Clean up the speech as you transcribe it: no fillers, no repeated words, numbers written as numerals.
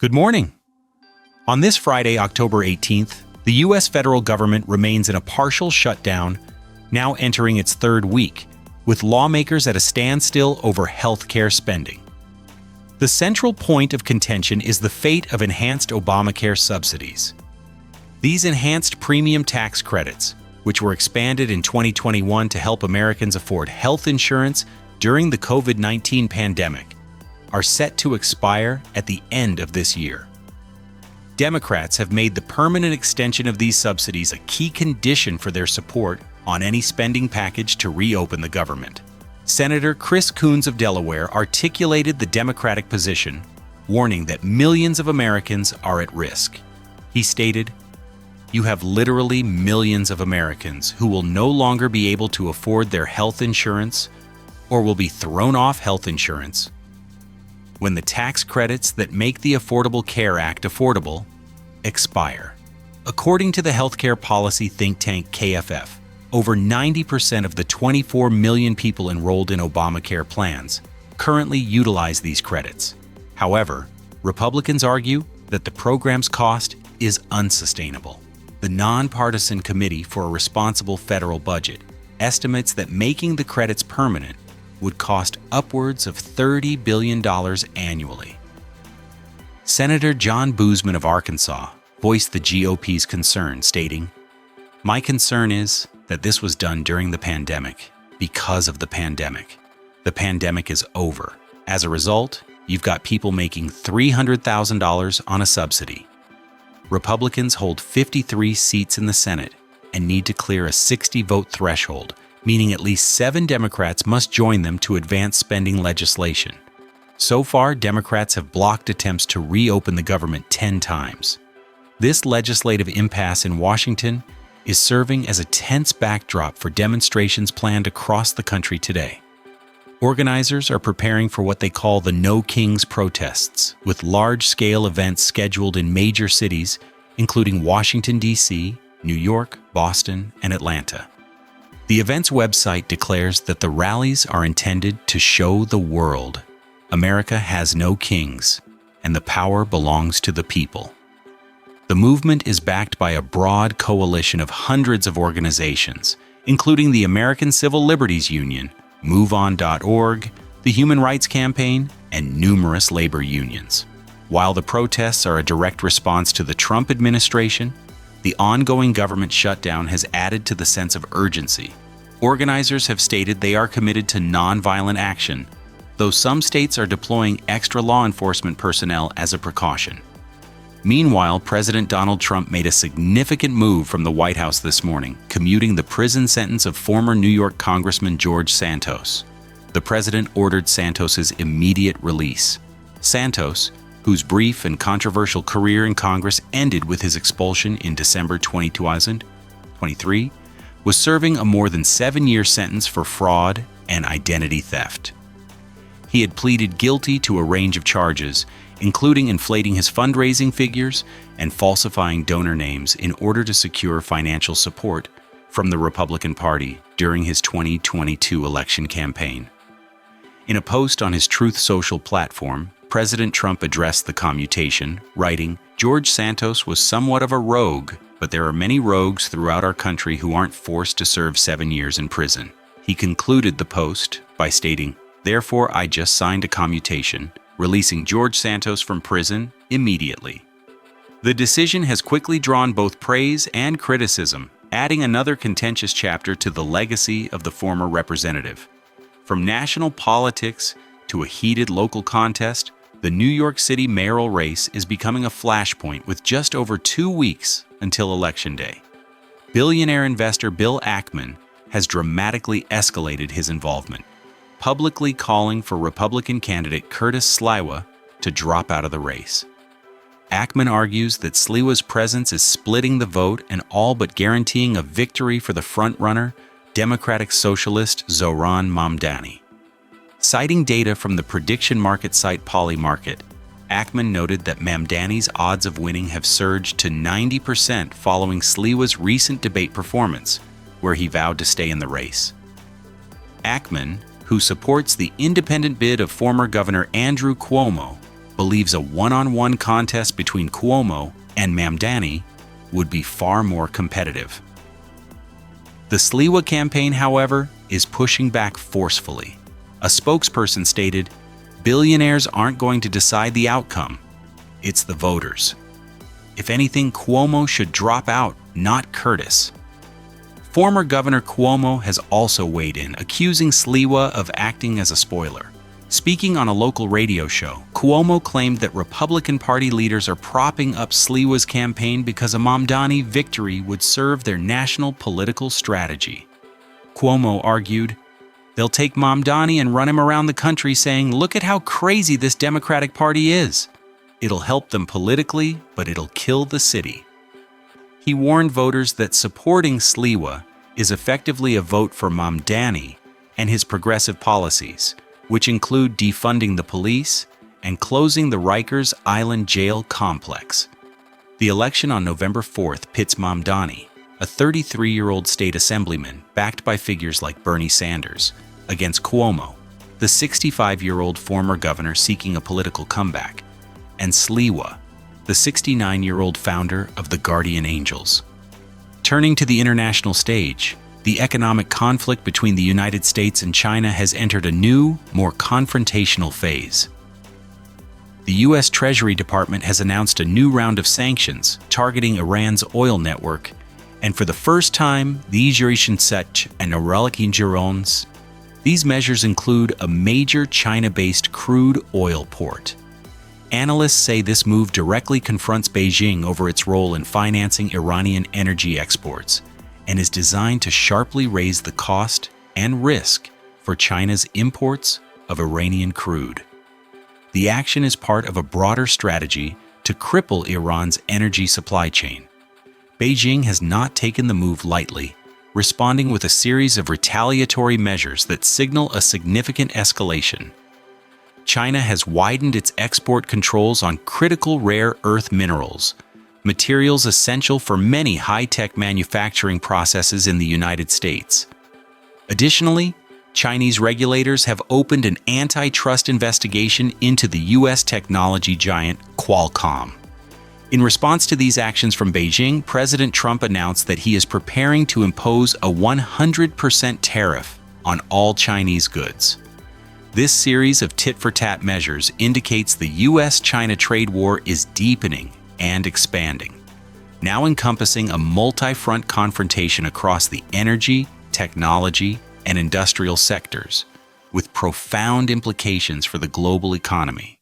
Good morning. On this Friday, October 18th, the U.S. federal government remains in a partial shutdown, now entering its third week, with lawmakers at a standstill over healthcare spending. The central point of contention is the fate of enhanced Obamacare subsidies. These enhanced premium tax credits, which were expanded in 2021 to help Americans afford health insurance during the COVID-19 pandemic, are set to expire at the end of this year. Democrats have made the permanent extension of these subsidies a key condition for their support on any spending package to reopen the government. Senator Chris Coons of Delaware articulated the Democratic position, warning that millions of Americans are at risk. He stated, "You have literally millions of Americans who will no longer be able to afford their health insurance or will be thrown off health insurance when the tax credits that make the Affordable Care Act affordable expire." According to the healthcare policy think tank KFF, over 90% of the 24 million people enrolled in Obamacare plans currently utilize these credits. However, Republicans argue that the program's cost is unsustainable. The Nonpartisan Committee for a Responsible Federal Budget estimates that making the credits permanent would cost upwards of $30 billion annually. Senator John Boozman of Arkansas voiced the GOP's concern, stating, "My concern is that this was done during the pandemic, because of the pandemic. The pandemic is over. As a result, you've got people making $300,000 on a subsidy. Republicans hold 53 seats in the Senate and need to clear a 60-vote threshold, meaning at least 7 Democrats must join them to advance spending legislation. So far, Democrats have blocked attempts to reopen the government 10 times. This legislative impasse in Washington is serving as a tense backdrop for demonstrations planned across the country today. Organizers are preparing for what they call the No Kings protests, with large-scale events scheduled in major cities, including Washington, D.C., New York, Boston, and Atlanta. The event's website declares that the rallies are intended to show the world America has no kings, and the power belongs to the people. The movement is backed by a broad coalition of hundreds of organizations, including the American Civil Liberties Union, MoveOn.org, the Human Rights Campaign, and numerous labor unions. While the protests are a direct response to the Trump administration, the ongoing government shutdown has added to the sense of urgency. Organizers have stated they are committed to nonviolent action, though some states are deploying extra law enforcement personnel as a precaution. Meanwhile, President Donald Trump made a significant move from the White House this morning, commuting the prison sentence of former New York Congressman George Santos. The president ordered Santos's immediate release. Santos, whose brief and controversial career in Congress ended with his expulsion in December 2023, was serving a more than 7-year sentence for fraud and identity theft. He had pleaded guilty to a range of charges, including inflating his fundraising figures and falsifying donor names in order to secure financial support from the Republican Party during his 2022 election campaign. In a post on his Truth Social platform, President Trump addressed the commutation, writing, "George Santos was somewhat of a rogue, but there are many rogues throughout our country who aren't forced to serve 7 years in prison." He concluded the post by stating, "Therefore, I just signed a commutation, releasing George Santos from prison immediately." The decision has quickly drawn both praise and criticism, adding another contentious chapter to the legacy of the former representative. From national politics to a heated local contest, the New York City mayoral race is becoming a flashpoint with just over 2 weeks until Election Day. Billionaire investor Bill Ackman has dramatically escalated his involvement, publicly calling for Republican candidate Curtis Sliwa to drop out of the race. Ackman argues that Sliwa's presence is splitting the vote and all but guaranteeing a victory for the frontrunner, Democratic socialist Zohran Mamdani. Citing data from the prediction market site Polymarket, Ackman noted that Mamdani's odds of winning have surged to 90% following Sliwa's recent debate performance, where he vowed to stay in the race. Ackman, who supports the independent bid of former Governor Andrew Cuomo, believes a one-on-one contest between Cuomo and Mamdani would be far more competitive. The Sliwa campaign, however, is pushing back forcefully. A spokesperson stated, "Billionaires aren't going to decide the outcome. It's the voters. If anything, Cuomo should drop out, not Curtis." Former Governor Cuomo has also weighed in, accusing Sliwa of acting as a spoiler. Speaking on a local radio show, Cuomo claimed that Republican Party leaders are propping up Sliwa's campaign because a Mamdani victory would serve their national political strategy. Cuomo argued, "They'll take Mamdani and run him around the country saying, 'Look at how crazy this Democratic Party is.' It'll help them politically, but it'll kill the city." He warned voters that supporting Sliwa is effectively a vote for Mamdani and his progressive policies, which include defunding the police and closing the Rikers Island jail complex. The election on November 4th pits Mamdani, a 33-year-old state assemblyman backed by figures like Bernie Sanders, against Cuomo, the 65-year-old former governor seeking a political comeback, and Sliwa, the 69-year-old founder of the Guardian Angels. Turning to the international stage, the economic conflict between the United States and China has entered a new, more confrontational phase. The U.S. Treasury Department has announced a new round of sanctions targeting Iran's oil network, and for the first time, these measures include a major China-based crude oil port. Analysts say this move directly confronts Beijing over its role in financing Iranian energy exports and is designed to sharply raise the cost and risk for China's imports of Iranian crude. The action is part of a broader strategy to cripple Iran's energy supply chain. Beijing has not taken the move lightly, responding with a series of retaliatory measures that signal a significant escalation. China has widened its export controls on critical rare earth minerals, materials essential for many high-tech manufacturing processes in the United States. Additionally, Chinese regulators have opened an antitrust investigation into the U.S. technology giant Qualcomm. In response to these actions from Beijing, President Trump announced that he is preparing to impose a 100% tariff on all Chinese goods. This series of tit-for-tat measures indicates the U.S.-China trade war is deepening and expanding, now encompassing a multi-front confrontation across the energy, technology, and industrial sectors, with profound implications for the global economy.